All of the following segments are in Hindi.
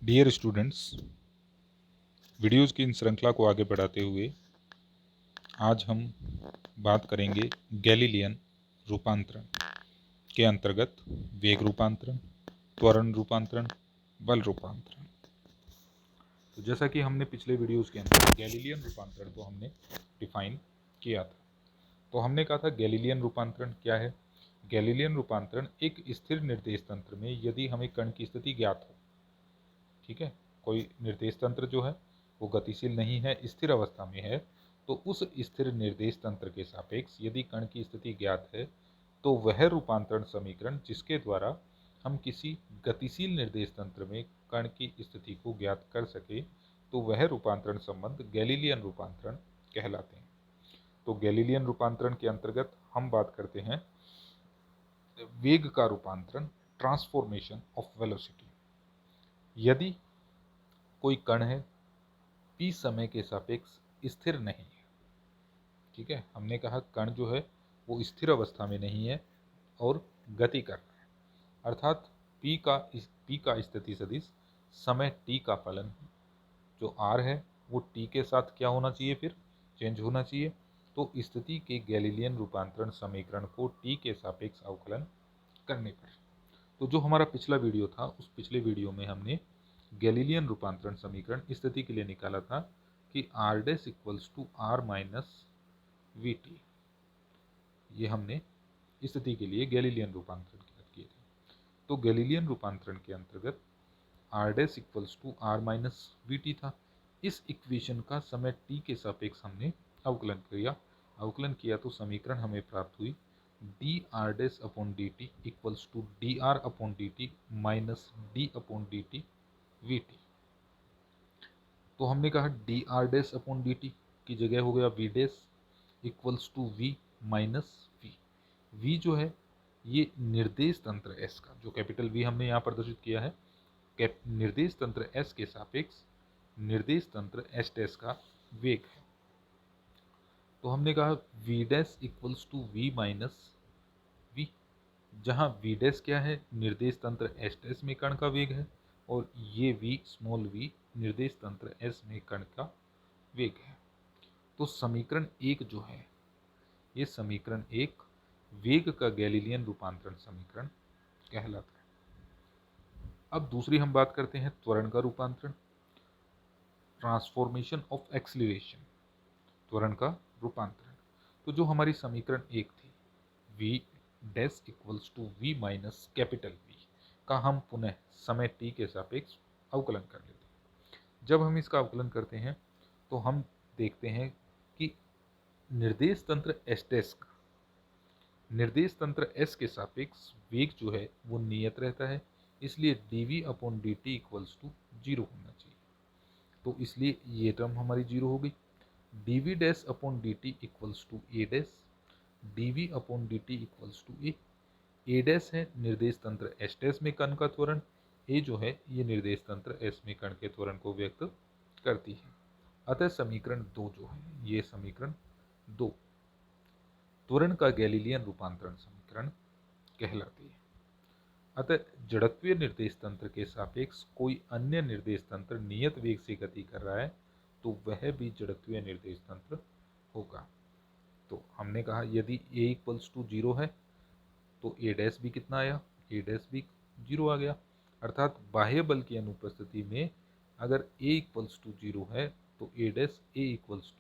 डियर स्टूडेंट्स, वीडियोज़ की इन श्रृंखला को आगे बढ़ाते हुए आज हम बात करेंगे गैलीलियन रूपांतरण के अंतर्गत वेग रूपांतरण, त्वरण रूपांतरण, बल रूपांतरण। तो जैसा कि हमने पिछले वीडियोज़ के अंदर गैलीलियन रूपांतरण को हमने डिफाइन किया था, तो हमने कहा था गैलीलियन रूपांतरण क्या है। गैलीलियन रूपांतरण एक स्थिर निर्देश तंत्र में यदि हमें कण की स्थिति ज्ञात हो, ठीक है, कोई निर्देश तंत्र जो है वो गतिशील नहीं है, स्थिर अवस्था में है, तो उस स्थिर निर्देश तंत्र के सापेक्ष यदि कण की स्थिति ज्ञात है तो वह रूपांतरण समीकरण जिसके द्वारा हम किसी गतिशील निर्देश तंत्र में कण की स्थिति को ज्ञात कर सके, तो वह रूपांतरण संबंध गैलीलियन रूपांतरण कहलाते हैं। तो गैलीलियन रूपांतरण के अंतर्गत हम बात करते हैं वेग का रूपांतरण, ट्रांसफॉर्मेशन ऑफ वेलोसिटी। यदि कोई कण है p समय के सापेक्ष स्थिर नहीं है, ठीक है, हमने कहा कण जो है वो स्थिर अवस्था में नहीं है और गति कर रहा है, अर्थात p का स्थिति सदिश समय t का फलन जो r है वो t के साथ क्या होना चाहिए, फिर चेंज होना चाहिए। तो स्थिति के गैलीलियन रूपांतरण समीकरण को t के सापेक्ष अवकलन करने पर, तो जो हमारा पिछला वीडियो था उस पिछले वीडियो में हमने गैलीलियन रूपांतरण समीकरण स्थिति के लिए निकाला था कि r dash equals to r minus v t, ये हमने स्थिति के लिए गैलीलियन रूपांतरण किए थे। तो गैलीलियन रूपांतरण के अंतर्गत r dash equals to r minus v t था। इस इक्वेशन का समय t के सापेक्ष हमने अवकलन किया तो समीकरण हमें प्राप्त हुई d r dash upon d t equals to d r upon d t minus d upon d t v t. तो हमने कहा d r dash upon d t की जगह हो गया v dash equals to v minus v. V जो है ये निर्देश तंत्र एस का, जो कैपिटल वी हमने यहाँ प्रदर्शित किया है, निर्देश तंत्र एस के सापेक्ष निर्देश तंत्र एस डैश का वेग है। तो हमने कहा v dash equals to v minus v, जहाँ वी डैश क्या है, निर्देश तंत्र एस डैश में कण का वेग है, और ये वी स्मॉल वी निर्देश तंत्र एस में कण का वेग है। तो समीकरण एक जो है ये समीकरण एक वेग का गैलीलियन रूपांतरण समीकरण कहलाता है। अब दूसरी हम बात करते हैं त्वरण का रूपांतरण, ट्रांसफॉर्मेशन ऑफ एक्सीलरेशन, त्वरण का रूपांतरण। तो जो हमारी समीकरण एक थी v dash equals to v minus capital V का हम पुनः समय t के सापेक्ष अवकलन कर लेते हैं। जब हम इसका अवकलन करते हैं तो हम देखते हैं कि निर्देश तंत्र एस डैश का निर्देश तंत्र s के सापेक्ष वेग जो है वो नियत रहता है, इसलिए dv upon d t equals to zero होना चाहिए। तो इसलिए ये टर्म हमारी जीरो हो गई। dv dash upon d t equals to a dash, dv upon d t equals to a dash है निर्देश तंत्र एस डैश में कण का त्वरण, ए जो है ये निर्देश तंत्र एस में कण के त्वरण को व्यक्त करती है। अतः समीकरण दो जो है ये समीकरण दो त्वरण का गैलीलियन रूपांतरण समीकरण कहलाती है। अतः जड़त्वीय निर्देश तंत्र के सापेक्ष कोई अन्य निर्देश तंत्र नियत वेग से गति कर रहा है तो वह भी जड़त्वीय निर्देश तंत्र होगा। तो हमने कहा यदि a इक्वल्स टू जीरो है तो ए डैश भी कितना आया, ए डैश भी जीरो आ गया, अर्थात बाह्य बल की अनुपस्थिति में अगर a इक्वल्स टू जीरो है तो ए डैश इक्वल्स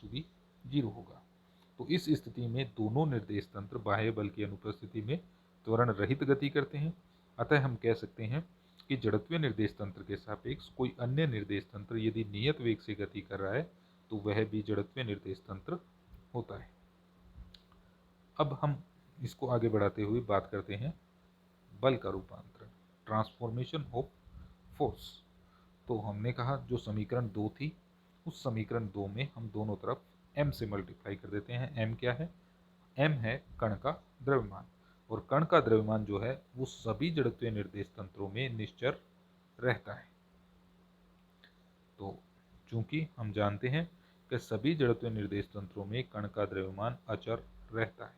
टू भी जीरो होगा। तो इस स्थिति में दोनों निर्देश तंत्र बाह्य बल की अनुपस्थिति में त्वरण रहित गति करते हैं। अतः हम कह सकते हैं कि जड़त्वीय निर्देश तंत्र के सापेक्ष कोई अन्य निर्देश तंत्र यदि नियत वेग से गति कर रहा है तो वह भी जड़त्वीय निर्देश तंत्र होता है। अब हम इसको आगे बढ़ाते हुए बात करते हैं बल का रूपांतरण, ट्रांसफॉर्मेशन ऑफ फोर्स। तो हमने कहा जो समीकरण दो थी उस समीकरण दो में हम दोनों तरफ m से मल्टीप्लाई कर देते हैं। m क्या है, m है कण का द्रव्यमान, और कण का द्रव्यमान जो है वो सभी जड़त्वीय निर्देश तंत्रों में निश्चर रहता है। तो चूंकि हम जानते हैं कि सभी जड़त्वीय निर्देश तंत्रों में कण का द्रव्यमान अचर रहता है,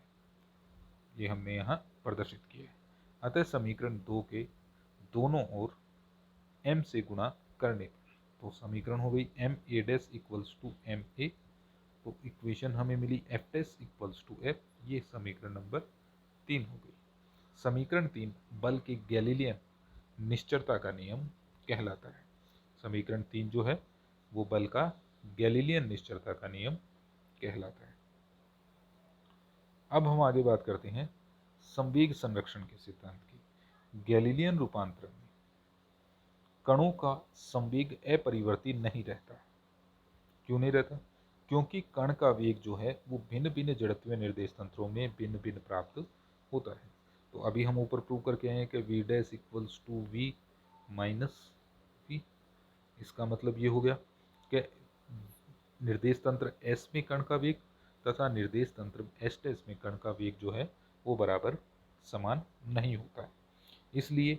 ये हमने यहाँ प्रदर्शित किया है। अतः समीकरण दो के दोनों ओर m से गुणा करने पर। तो समीकरण हो गई M A dash equals to M A, तो इक्वेशन हमें मिली F dash equals to F, ये समीकरण नंबर 3 हो गई। समीकरण 3 बल के गैलीलियन निश्चरता का नियम कहलाता है। समीकरण 3 जो है वो बल का गैलीलियन निश्चरता का नियम कहलाता है। अब हम आगे बात करते हैं संवेग संरक्षण के सिद्धांत की। गैलीलियन रूपांतरण में कणों का संवेग अपरिवर्ती नहीं रहता। क्यों नहीं रहता? क्योंकि कण का वेग जो है वो भिन्न भिन्न जड़त्वीय निर्देश तंत्रों में भिन्न भिन्न प्राप्त होता है। तो अभी हम ऊपर प्रूव करके आए हैं कि v dash equals to v minus v. इसका मतलब ये हो गया कि निर्देश तंत्र एस में कण का वेग तथा निर्देश तंत्र एस डैश में कण का वेग जो है वो बराबर समान नहीं होता है। इसलिए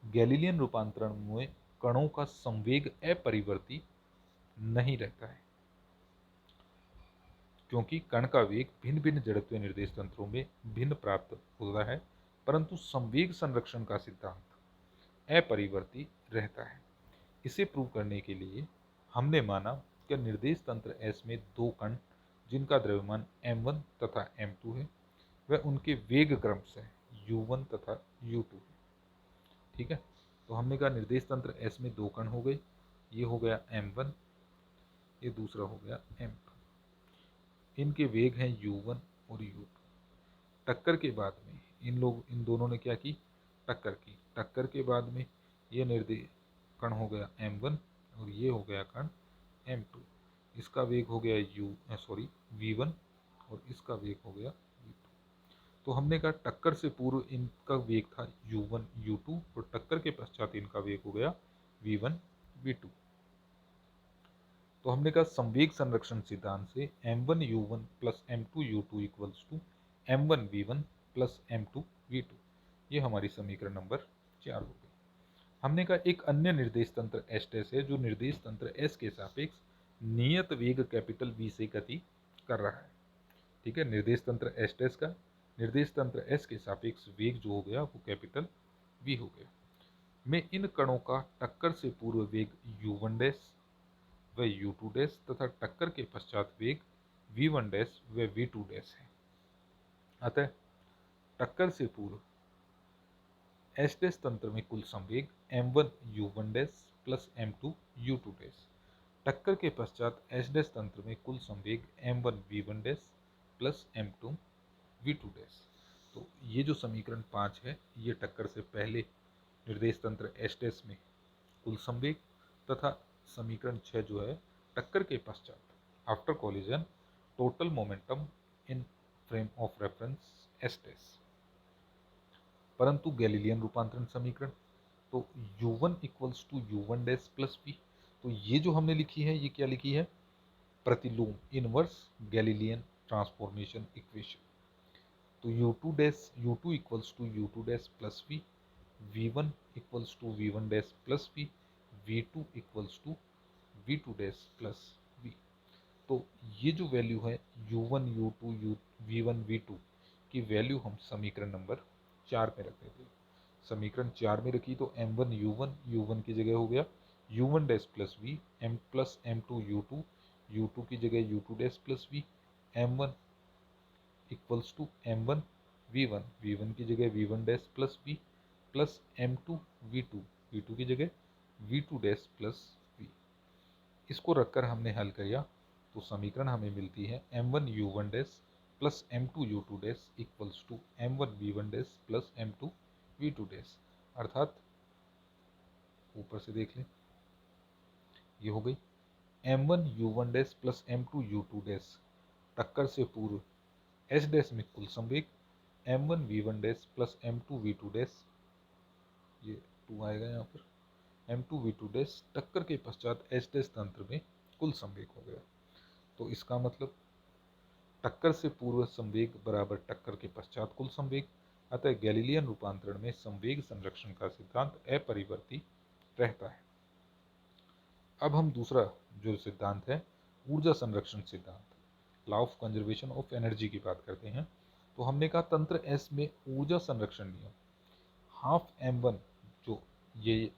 गैलीलियन रूपांतरण में कणों का संवेग अपरिवर्ती नहीं रहता है, क्योंकि कण का वेग भिन्न भिन्न जड़त्वीय निर्देश तंत्रों में भिन्न प्राप्त होता है, परंतु संवेग संरक्षण का सिद्धांत अपरिवर्ती रहता है। इसे प्रूव करने के लिए हमने माना कि निर्देश तंत्र एस में दो कण जिनका द्रव्यमान m1 तथा m2 है वह उनके वेग क्रम से u1 तथा u2 है। ठीक है, तो हमने कहा निर्देश तंत्र एस में दो कण हो गए, ये हो गया m1, ये दूसरा हो गया m2। इनके वेग हैं u1 और u2। टक्कर के बाद में इन दोनों ने क्या की? टक्कर की। टक्कर के बाद में ये निर्देश कण हो गया m1 और ये हो गया कण m2। इसका वेग हो गया v1 और इसका वेग हो गया v2। तो हमने कहा टक्कर से पूर्व इनका वेग था u1 u2 और टक्कर के पश्चात इनका वेग हो गया v1 v2। तो हमने कहा संवेग संरक्षण सिद्धांत से m1 u1 plus m2 u2 equals to m1 v1 plus m2 v2, ये हमारी समीकरण नंबर 4 हो गई। हमने कहा एक अन्य निर्देश तंत्र एस डैश है जो निर्देश तंत्र एस के सापेक्ष नियत वेग कैपिटल वी से गति कर रहा है। ठीक है, निर्देश तंत्र एस डैश का निर्देश तंत्र एस के सापेक्ष वेग जो हो गया वो कैपिटल वी हो गया। में इन कणों का टक्कर से पूर्व वेग u1 डैश व u2 डैश तथा टक्कर के पश्चात वेग v1 डैश व v2 डैश है। अतः टक्कर से पूर्व एस डैश तंत्र में कुल संवेग m1 u1 dash plus m2 u2 dash. टक्कर के पश्चात एस डैश तंत्र में कुल संवेग m1 v1 dash plus m2 v2 dash. तो ये जो समीकरण 5 है ये टक्कर से पहले निर्देश तंत्र एस डैश में कुल संवेग तथा समीकरण 6 जो है टक्कर के पश्चात after collision total momentum in frame of reference S dash. परंतु गैलीलियन रूपांतरण समीकरण तो u1 equals to u1 dash plus v, तो ये जो हमने लिखी है ये क्या लिखी है? प्रतिलोम इनवर्स गैलीलियन ट्रांसफॉर्मेशन इक्वेशन। तो u2 equals to u2 dash plus v, v1 equals to v1 dash plus v, v2 equals to v2 dash plus v। तो ये जो वैल्यू है u1 u2 v1 v2 की वैल्यू हम समीकरण नंबर 4 में रख देते हैं। समीकरण 4 में रखी तो m1 u1 की जगह हो गया u1 dash plus v m plus m2 u2 की जगह u2 dash plus v, m1 equals to m1 v1 की जगह v1 dash plus v plus m2 v2 की जगह v2 डैश प्लस v। इसको रखकर हमने हल किया तो समीकरण हमें मिलती है m1 u1 dash plus m2 u2 dash equals to m1 v1 dash plus m2 v2 dash. अर्थात ऊपर से देख लें ये हो गई m1 u1 dash plus m2 u2 dash टक्कर से पूर्व एस डैश में कुल संवेग m1 v1 dash plus m2 v2 dash, ये 2 आएगा यहाँ पर, m2 v2 डैश टक्कर के पश्चात एस डैश तंत्र में कुल संवेग हो गया। तो इसका मतलब टक्कर से पूर्व संवेग बराबर टक्कर के पश्चात कुल संवेग। अतः गैलीलियन रूपांतरण में संवेग संरक्षण का सिद्धांत अपरिवर्ती रहता है। अब हम दूसरा जो सिद्धांत है ऊर्जा संरक्षण सिद्धांत, law of conservation of energy की बात करते हैं। तो हमने कहा तंत्र एस में ऊर्जा संरक्षण नियम 12m1 जो ये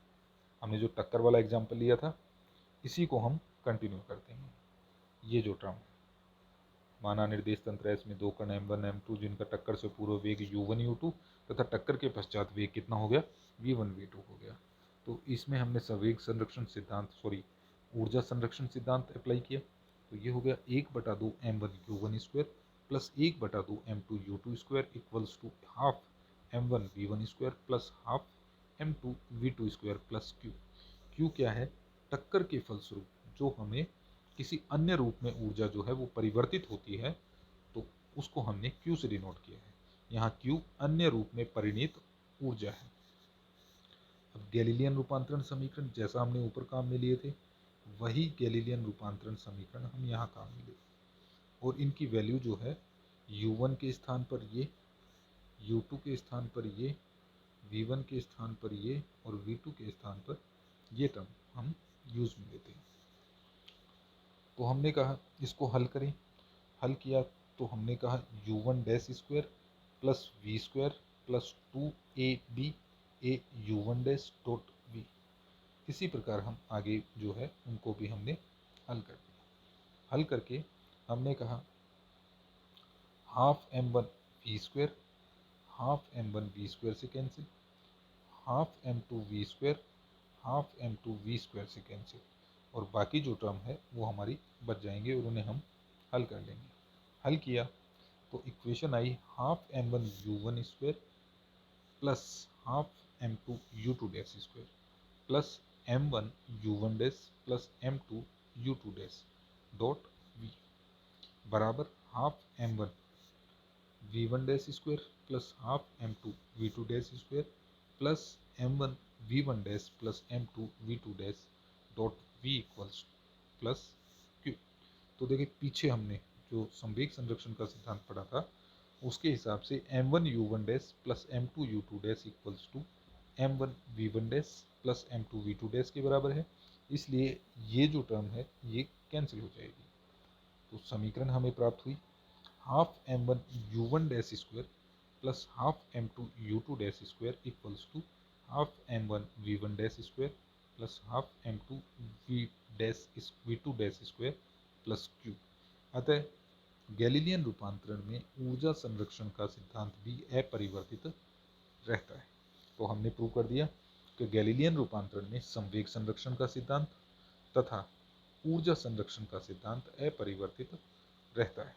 हमने जो टक्कर वाला एग्जाम्पल लिया था इसी को हम कंटिन्यू करते हैं। ये जो टर्म माना निर्देश तंत्र है, इसमें दो कण m1 m2 जिनका टक्कर से पूर्व वेग u1 u2 तथा टक्कर के पश्चात वेग कितना हो गया, v1 v2 हो गया। तो इसमें हमने संवेग संरक्षण सिद्धांत ऊर्जा संरक्षण सिद्धांत अप्लाई किया। तो ये हो गया 1/2 m1 u1 square plus 1/2 m2 u2 square equals to half m1 v1 square plus half m2 v2 square plus q। q क्या है, टक्कर के फलस्वरूप जो हमें किसी अन्य रूप में ऊर्जा जो है वो परिवर्तित होती है, तो उसको हमने Q से डिनोट किया है। यहाँ Q अन्य रूप में परिणीत ऊर्जा है। अब गैलीलियन रूपांतरण समीकरण जैसा हमने ऊपर काम में लिए थे, वही गैलीलियन रूपांतरण समीकरण हम यहाँ काम में ले, और इनकी वैल्यू जो है U1 के स्थान पर ये, U2 के स्थान पर ये, V1 के स्थान पर ये और V2 के स्थान पर ये टर्म हम यूज में लेते हैं। तो हमने कहा इसको हल करें। हल किया तो हमने कहा u1 dash square plus v square plus 2ab a u1 dash dot v. इसी प्रकार हम आगे जो है उनको भी हमने हल कर दिया। हल करके हमने कहा half m1 V square, half m1 V square से cancel, half m2 V square, half m2 V square से कैंसिल, और बाकी जो टर्म है वो हमारी बच जाएंगे और उन्हें हम हल कर लेंगे। हल किया तो इक्वेशन आई half m1 u1 square plus half m2 u2 dash square plus m1 u1 dash plus m2 u2 dash dot v बराबर half m1 v1 dash square plus half m2 v2 dash square plus m1 v1 dash plus m2 v2 dash dot v equals plus q। तो देखिए पीछे हमने जो संवेग संरक्षण का सिद्धांत पढ़ा था उसके हिसाब से m1 u1 dash plus m2 u2 dash equals to m1 v1 dash plus m2 v2 dash के बराबर है, इसलिए ये जो टर्म है ये कैंसिल हो जाएगी। तो समीकरण हमें प्राप्त हुई half m1 u1 dash square plus half m2 u2 dash square equals to half m1 v1 dash square plus half m2 v2 dash square plus q। अतः गैलीलियन रूपांतरण में ऊर्जा संरक्षण का सिद्धांत भी अपरिवर्तित रहता है। तो हमने प्रूव कर दिया कि गैलीलियन रूपांतरण में संवेग संरक्षण का सिद्धांत तथा ऊर्जा संरक्षण का सिद्धांत अपरिवर्तित रहता है।